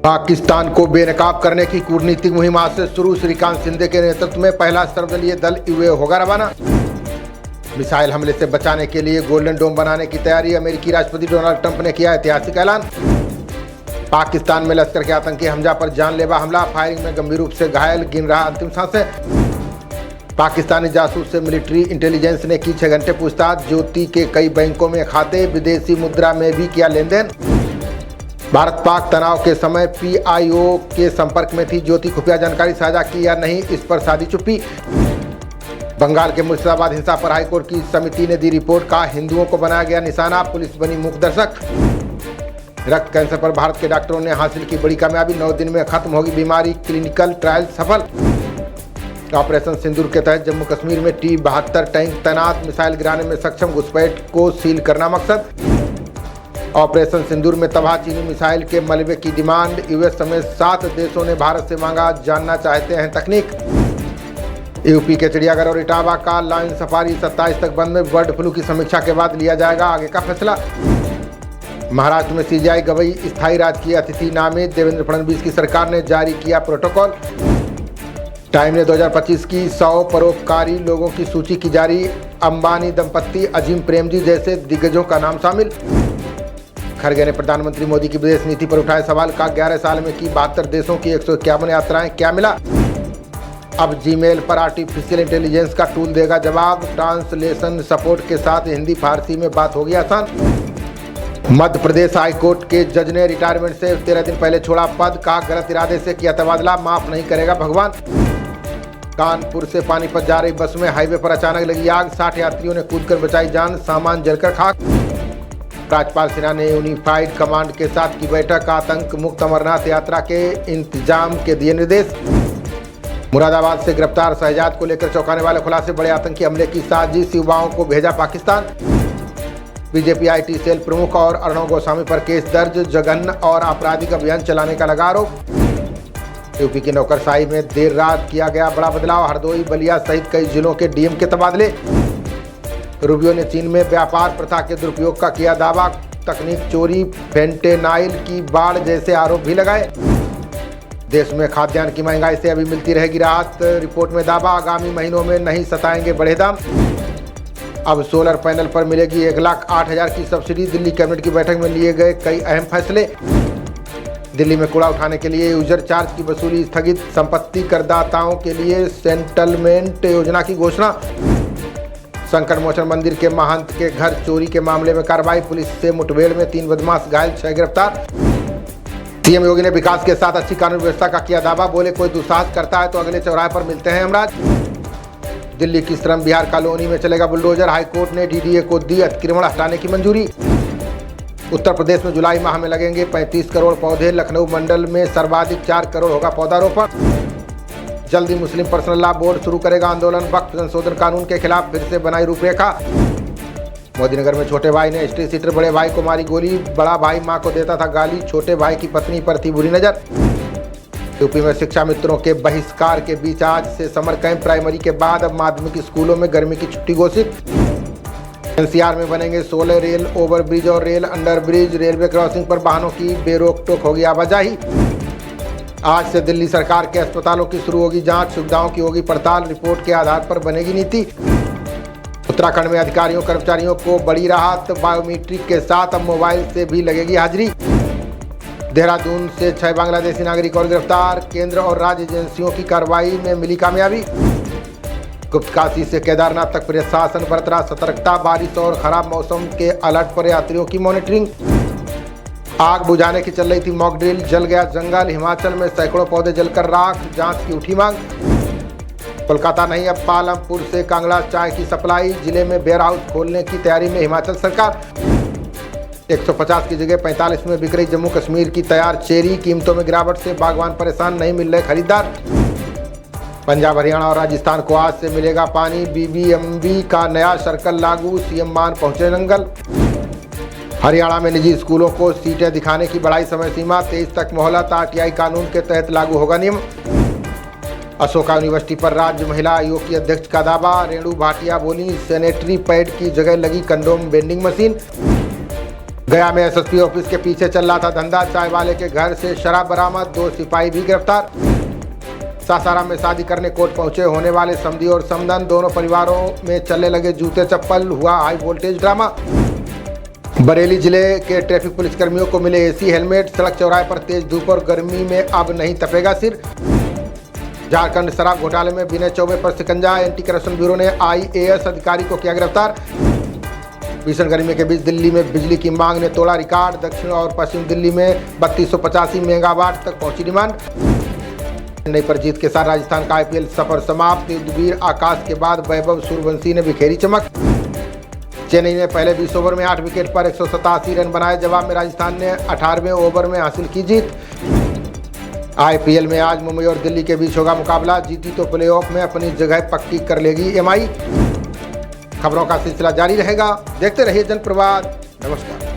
पाकिस्तान को बेनकाब करने की कूटनीतिक मुहिम आज से शुरू। श्रीकांत शिंदे के नेतृत्व में पहला सर्वदलीय दल यूए होगा रवाना। मिसाइल हमले से बचाने के लिए गोल्डन डोम बनाने की तैयारी। अमेरिकी राष्ट्रपति डोनाल्ड ट्रंप ने किया ऐतिहासिक ऐलान। पाकिस्तान में लश्कर के आतंकी हमजा पर जानलेवा हमला, फायरिंग में गंभीर रूप से घायल, गिन रहा अंतिम सांसें। पाकिस्तानी जासूस से मिलिट्री इंटेलिजेंस ने की 6 घंटे पूछताछ। ज्योति के कई बैंकों में खाते, विदेशी मुद्रा में भी किया लेन देन। भारत पाक तनाव के समय पीआईओ के संपर्क में थी ज्योति, खुफिया जानकारी साझा की या नहीं, इस पर साधी चुप्पी। बंगाल के मुर्शिदाबाद हिंसा पर हाईकोर्ट की समिति ने दी रिपोर्ट, कहा हिंदुओं को बनाया गया निशाना, पुलिस बनी मूक दर्शक। रक्त कैंसर पर भारत के डॉक्टरों ने हासिल की बड़ी कामयाबी, 9 दिन में खत्म होगी बीमारी, क्लिनिकल ट्रायल सफल। ऑपरेशन सिंदूर के तहत जम्मू कश्मीर में T-72 टैंक तैनात, मिसाइल गिराने में सक्षम घुसपैठ को सील करना मकसद। ऑपरेशन सिंदूर में तबाह चीनी मिसाइल के मलबे की डिमांड, यूएस समेत 7 देशों ने भारत से मांगा, जानना चाहते हैं तकनीक। यूपी के चिड़ियाघर और इटावा का लायन सफारी 27 तक बंद, में बर्ड फ्लू की समीक्षा के बाद लिया जाएगा आगे का फैसला। महाराष्ट्र में सीजीआई गवई स्थायी राजकीय अतिथि नामे, देवेंद्र फडणवीस की सरकार ने जारी किया प्रोटोकॉल। टाइम ने 2025 की 100 परोपकारी लोगों की सूची की जारी, अंबानी दंपत्ति, अजीम प्रेमजी जैसे दिग्गजों का नाम शामिल। खड़गे ने प्रधानमंत्री मोदी की विदेश नीति पर उठाए सवाल, का 11 साल में की 72 देशों की 151 यात्राएं, क्या मिला। अब जीमेल पर आर्टिफिशियल इंटेलिजेंस का टूल देगा जवाब, ट्रांसलेशन सपोर्ट के साथ हिंदी फारसी में बात होगी आसान। मध्य प्रदेश हाईकोर्ट के जज ने रिटायरमेंट से 13 दिन पहले छोड़ा पद, कहा गलत इरादे से किया तबादला, माफ नहीं करेगा भगवान। कानपुर से पानीपत जा रही बस में हाईवे पर अचानक लगी आग, 60 यात्रियों ने कूदकर बचाई जान, सामान जलकर खाक। राज्यपाल सिन्हा ने यूनिफाइड कमांड के साथ की बैठक, आतंक मुक्त अमरनाथ यात्रा के इंतजाम के दिए निर्देश। मुरादाबाद से गिरफ्तार शहजाद को लेकर चौंकाने वाले खुलासे, बड़े आतंकी हमले की साजिश, युवाओं को भेजा पाकिस्तान। बीजेपी आईटी सेल प्रमुख और अर्णव गोस्वामी पर केस दर्ज, जघन्य और आपराधिक अभियान चलाने का लगा आरोप। यूपी की नौकरशाही में देर रात किया गया बड़ा बदलाव, हरदोई, बलिया सहित कई जिलों के डीएम के तबादले। रूबियो ने चीन में व्यापार प्रथा के दुरुपयोग का किया दावा, तकनीक चोरी, फेंटेनाइल की बाढ़ जैसे आरोप भी लगाए। देश में खाद्यान्न की महंगाई से अभी मिलती रहेगी राहत, रिपोर्ट में दावा, आगामी महीनों में नहीं सताएंगे बढ़े दाम। अब सोलर पैनल पर मिलेगी 1,08,000 की सब्सिडी, दिल्ली कैबिनेट की बैठक में लिए गए कई अहम फैसले। दिल्ली में कूड़ा उठाने के लिए यूजर चार्ज की वसूली स्थगित, संपत्ति करदाताओं के लिए सेटलमेंट योजना की घोषणा। संकट मोचन मंदिर के महंत के घर चोरी के मामले में कार्रवाई, पुलिस से मुठभेड़ में 3 बदमाश घायल, 6 गिरफ्तार। सीएम योगी ने विकास के साथ अच्छी कानून व्यवस्था का किया दावा, बोले कोई दुस्साहस करता है तो अगले चौराहे पर मिलते हैं हमराज। दिल्ली की श्रम विहार कॉलोनी में चलेगा बुलडोजर, हाईकोर्ट ने डीडीए को दी अतिक्रमण हटाने की मंजूरी। उत्तर प्रदेश में जुलाई माह में लगेंगे 35 करोड़ पौधे, लखनऊ मंडल में सर्वाधिक 4 करोड़ होगा पौधारोपण। जल्दी मुस्लिम पर्सनल लॉ बोर्ड शुरू करेगा आंदोलन, वक्फ संशोधन कानून के खिलाफ फिर से बनाई रूपरेखा। मोदीनगर में छोटे भाई ने हिस्ट्री सीटर बड़े भाई को मारी गोली, बड़ा भाई मां को देता था गाली, छोटे भाई की पत्नी पर थी बुरी नजर। यूपी में शिक्षा मित्रों के बहिष्कार के बीच आज से समर कैंप, प्राइमरी के बाद अब माध्यमिक स्कूलों में गर्मी की छुट्टी घोषित। एनसीआर में बनेंगे 16 रेल ओवरब्रिज और रेल अंडरब्रिज, रेलवे क्रॉसिंग पर वाहनों की बेरोक टोक होगी आवाजाही। आज से दिल्ली सरकार के अस्पतालों की शुरू होगी जांच, सुविधाओं की होगी पड़ताल, रिपोर्ट के आधार पर बनेगी नीति। उत्तराखंड में अधिकारियों कर्मचारियों को बड़ी राहत, बायोमीट्रिक के साथ अब मोबाइल से भी लगेगी हाजिरी। देहरादून से 6 बांग्लादेशी नागरिक और गिरफ्तार, केंद्र और राज्य एजेंसियों की कार्रवाई में मिली कामयाबी। गुप्तकाशी से केदारनाथ तक प्रशासन बरत रहा सतर्कता, बारिश और खराब मौसम के अलर्ट पर यात्रियों की मॉनिटरिंग। आग बुझाने की चल रही थी मॉक ड्रिल, जल गया जंगल, हिमाचल में सैकड़ों पौधे जलकर राख, जांच की उठी मांग। कोलकाता नहीं अब पालमपुर से कांगड़ा चाय की सप्लाई, जिले में वेयर हाउस खोलने की तैयारी में हिमाचल सरकार। 150 की जगह 45 में बिक रही जम्मू कश्मीर की तैयार चेरी, कीमतों में गिरावट से बागवान परेशान, नहीं मिल रहे खरीदार। पंजाब, हरियाणा और राजस्थान को आज से मिलेगा पानी, बीबीएमबी का नया सर्कल लागू, सीएम मान पहुंचे नंगल। हरियाणा में निजी स्कूलों को सीटें दिखाने की बढ़ाई समय सीमा, 23 तक मोहलत, आरटीआई कानून के तहत लागू होगा नियम। अशोका यूनिवर्सिटी पर राज्य महिला आयोग की अध्यक्ष का दावा। रेणु भाटिया बोली, सैनिटरी पैड की जगह लगी कंडोम वेंडिंग मशीन। गया में एसएसपी ऑफिस के पीछे चल रहा था धंधा। चाय वाले के घर से शराब बरामद, 2 सिपाही भी गिरफ्तार। सासाराम में शादी करने कोर्ट पहुंचे होने वाले समधी और समधन, दोनों परिवारों में चलने लगे जूते चप्पल, हुआ हाई वोल्टेज ड्रामा। बरेली जिले के ट्रैफिक पुलिस कर्मियों को मिले एसी हेलमेट। सड़क चौराहे पर तेज धूप और गर्मी में अब नहीं तपेगा सिर। झारखंड शराब घोटाले में विनय चौबे पर शिकंजा। एंटी करप्शन ब्यूरो ने आईएएस अधिकारी को किया गिरफ्तार। भीषण गर्मी के बीच दिल्ली में बिजली की मांग ने तोड़ा रिकॉर्ड। दक्षिण और पश्चिम दिल्ली में 3285 मेगावाट तक पहुंची डिमांड। चेन्नई पर जीत के साथ राजस्थान का आईपीएल सफर समाप्त। युद्धवीर आकाश के बाद वैभव सूर्यवंशी ने बिखेरी चमक। चेन्नई ने पहले 20 ओवर में 8 विकेट पर 187 रन बनाए। जवाब में राजस्थान ने 18वें ओवर में हासिल की जीत। आईपीएल में आज मुंबई और दिल्ली के बीच होगा मुकाबला। जीती तो प्लेऑफ में अपनी जगह पक्की कर लेगी एमआई। खबरों का सिलसिला जारी रहेगा, देखते रहिए जनप्रवाद। नमस्कार।